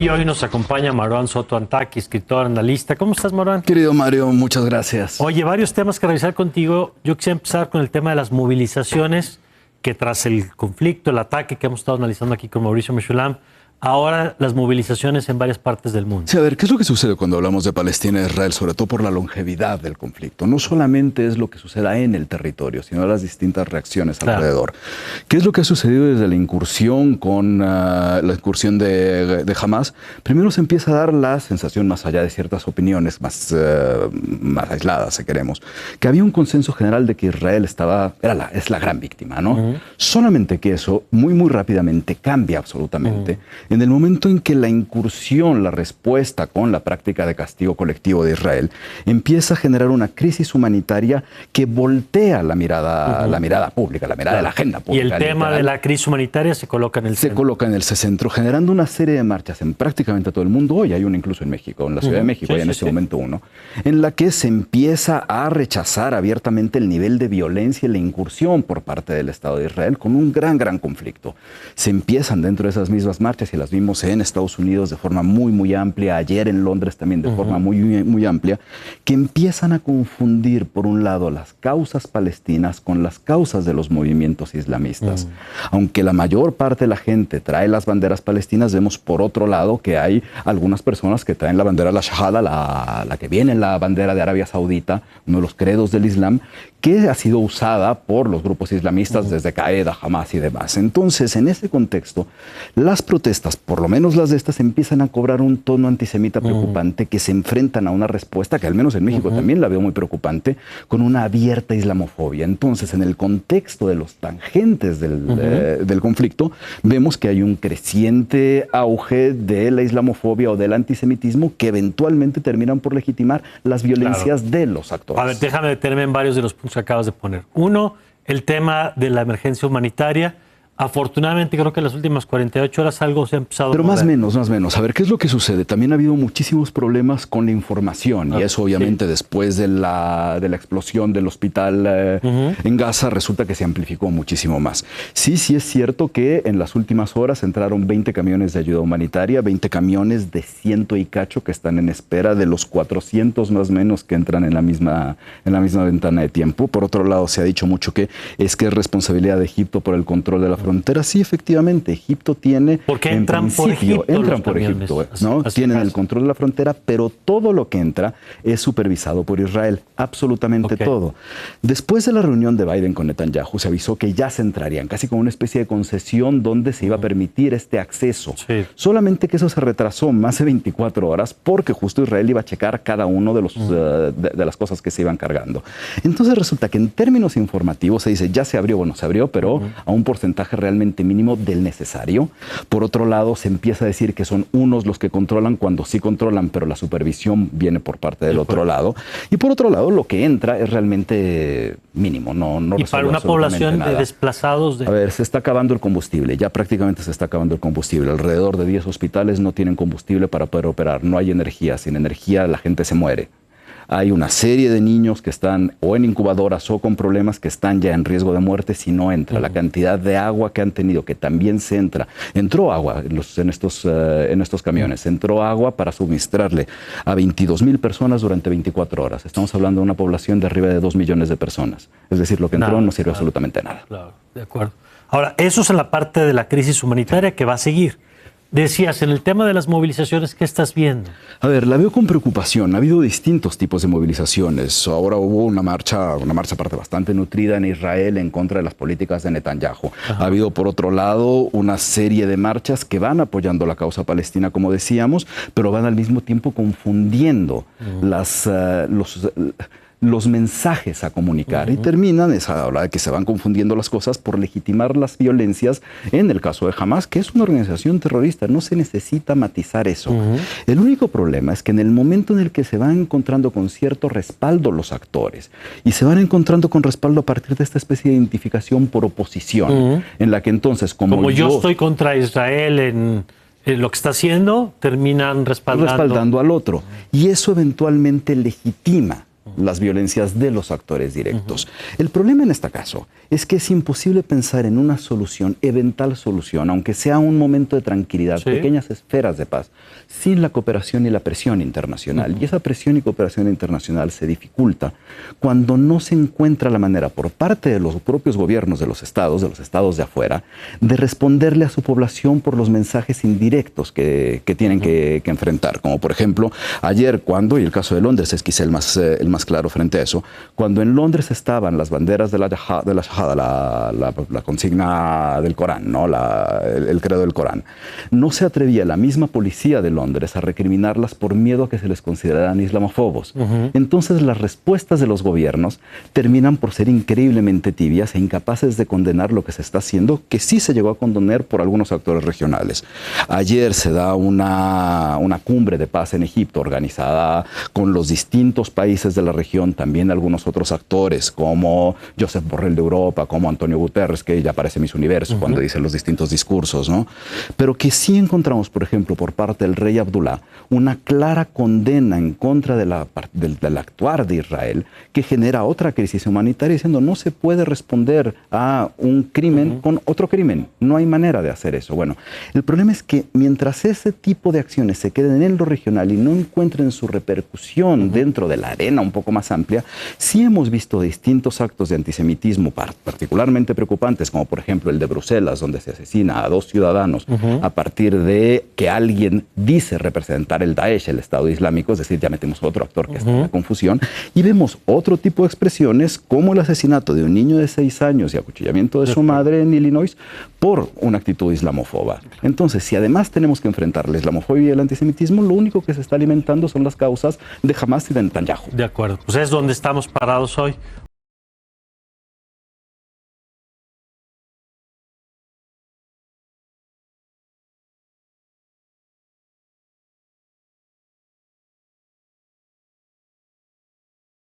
Y hoy nos acompaña Marwan Soto Antaki, escritor, analista. ¿Cómo estás, Marwan? Querido Mario, muchas gracias. Oye, varios temas que revisar contigo. Yo quisiera empezar con el tema de las movilizaciones que tras el conflicto, el ataque que hemos estado analizando aquí con Mauricio Meshulam, ahora las movilizaciones en varias partes del mundo. Sí, a ver, ¿qué es lo que sucede cuando hablamos de Palestina e Israel? Sobre todo por la longevidad del conflicto. No solamente es lo que suceda en el territorio, sino las distintas reacciones alrededor. ¿Qué es lo que ha sucedido desde la incursión de Hamas? Primero se empieza a dar la sensación, más allá de ciertas opiniones más aisladas, si queremos, que había un consenso general de que Israel es la gran víctima, ¿no? Solamente que eso muy rápidamente cambia absolutamente. En el momento en que la incursión, la respuesta con la práctica de castigo colectivo de Israel empieza a generar una crisis humanitaria que voltea la mirada pública, la mirada de la agenda pública. Y el tema de la crisis humanitaria se coloca en el centro. Se coloca en el centro, generando una serie de marchas en prácticamente todo el mundo. Hoy hay una incluso en México, en la Ciudad de México, hay en este momento uno, en la que se empieza a rechazar abiertamente el nivel de violencia y la incursión por parte del Estado de Israel con un gran conflicto. Se empiezan dentro de esas mismas marchas, y las vimos en Estados Unidos de forma muy amplia, ayer en Londres también de forma muy amplia, que empiezan a confundir, por un lado, las causas palestinas con las causas de los movimientos islamistas. Aunque la mayor parte de la gente trae las banderas palestinas, vemos por otro lado que hay algunas personas que traen la bandera de la Shahada, la que viene en la bandera de Arabia Saudita, uno de los credos del Islam, que ha sido usada por los grupos islamistas desde Qaeda, Hamas y demás. Entonces, en ese contexto, las protestas, por lo menos las de estas, empiezan a cobrar un tono antisemita preocupante, que se enfrentan a una respuesta que al menos en México también la veo muy preocupante, con una abierta islamofobia. Entonces, en el contexto de los tangentes del conflicto, vemos que hay un creciente auge de la islamofobia o del antisemitismo que eventualmente terminan por legitimar las violencias de los actores. A ver, déjame detenerme en varios de los puntos que acabas de poner. Uno, el tema de la emergencia humanitaria. Afortunadamente, creo que en las últimas 48 horas algo se ha empezado a mover. Más menos. A ver, ¿qué es lo que sucede? También ha habido muchísimos problemas con la información, y eso obviamente después de la explosión del hospital en Gaza resulta que se amplificó muchísimo más. Sí es cierto que en las últimas horas entraron 20 camiones de ayuda humanitaria, 20 camiones de 100 y cacho que están en espera de los 400 más o menos que entran en la misma ventana de tiempo. Por otro lado, se ha dicho mucho que es responsabilidad de Egipto por el control de la frontera. Sí, efectivamente, Egipto tiene... Porque entran por Egipto. Entran por Egipto, ¿no? Tienen el control de la frontera, pero todo lo que entra es supervisado por Israel, absolutamente todo. Después de la reunión de Biden con Netanyahu, se avisó que ya se entrarían, casi como una especie de concesión donde se iba a permitir este acceso. Solamente que eso se retrasó más de 24 horas porque justo Israel iba a checar cada uno de las cosas que se iban cargando. Entonces resulta que en términos informativos se dice, ya se abrió, bueno, se abrió, pero a un porcentaje realmente mínimo del necesario. Por otro lado, se empieza a decir que son unos los que controlan cuando sí controlan, pero la supervisión viene por parte del otro lado. Y por otro lado, lo que entra es realmente mínimo, no y para una población de desplazados... A ver, se está acabando el combustible, ya prácticamente se está acabando el combustible. Alrededor de 10 hospitales no tienen combustible para poder operar, no hay energía, sin energía la gente se muere. Hay una serie de niños que están o en incubadoras o con problemas que están ya en riesgo de muerte si no entra. La cantidad de agua que han tenido, que también se entra. Entró agua en estos camiones. Entró agua para suministrarle a 22,000 personas durante 24 horas. Estamos hablando de una población de arriba de 2 millones de personas. Es decir, lo que entró no sirve absolutamente nada. Claro, de acuerdo. Ahora, eso es en la parte de la crisis humanitaria que va a seguir. Decías, en el tema de las movilizaciones, ¿qué estás viendo? A ver, la veo con preocupación. Ha habido distintos tipos de movilizaciones. Ahora hubo una marcha aparte bastante nutrida en Israel en contra de las políticas de Netanyahu. Ha habido, por otro lado, una serie de marchas que van apoyando la causa palestina, como decíamos, pero van al mismo tiempo confundiendo los mensajes a comunicar y terminan, esa hora de que se van confundiendo las cosas, por legitimar las violencias en el caso de Hamas, que es una organización terrorista. No se necesita matizar eso. El único problema es que en el momento en el que se van encontrando con cierto respaldo los actores y se van encontrando con respaldo a partir de esta especie de identificación por oposición, en la que entonces como yo estoy contra Israel en lo que está haciendo, terminan respaldando al otro, y eso eventualmente legitima las violencias de los actores directos. El problema en este caso es que es imposible pensar en una solución, eventual solución, aunque sea un momento de tranquilidad, pequeñas esferas de paz, sin la cooperación y la presión internacional. Y esa presión y cooperación internacional se dificulta cuando no se encuentra la manera por parte de los propios gobiernos de los estados de afuera, de responderle a su población por los mensajes indirectos que tienen que enfrentar. Como por ejemplo, ayer y el caso de Londres es quizá el más claro frente a eso, cuando en Londres estaban las banderas de la Shahada, la consigna del Corán, ¿no? el credo del Corán, no se atrevía la misma policía de Londres a recriminarlas por miedo a que se les consideraran islamofobos. Entonces las respuestas de los gobiernos terminan por ser increíblemente tibias e incapaces de condenar lo que se está haciendo, que sí se llegó a condenar por algunos actores regionales. Ayer se da una cumbre de paz en Egipto organizada con los distintos países de la región, también algunos otros actores como Josep Borrell de Europa, como Antonio Guterres, que ya parece Miss Universo cuando dice los distintos discursos, ¿no? Pero que sí encontramos, por ejemplo, por parte del rey Abdullah, una clara condena en contra del actuar de Israel, que genera otra crisis humanitaria, diciendo no se puede responder a un crimen con otro crimen. No hay manera de hacer eso. Bueno, el problema es que mientras ese tipo de acciones se queden en lo regional y no encuentren su repercusión dentro de la arena un poco más amplia, sí hemos visto distintos actos de antisemitismo particularmente preocupantes, como por ejemplo el de Bruselas, donde se asesina a 2 ciudadanos a partir de que alguien dice representar el Daesh, el Estado Islámico, es decir, ya metemos otro actor que está en la confusión, y vemos otro tipo de expresiones como el asesinato de un niño de 6 años y acuchillamiento de su madre en Illinois por una actitud islamófoba. Entonces, si además tenemos que enfrentar la islamofobia y el antisemitismo, lo único que se está alimentando son las causas de Hamas y de Netanyahu. De acuerdo, pues es donde estamos parados hoy.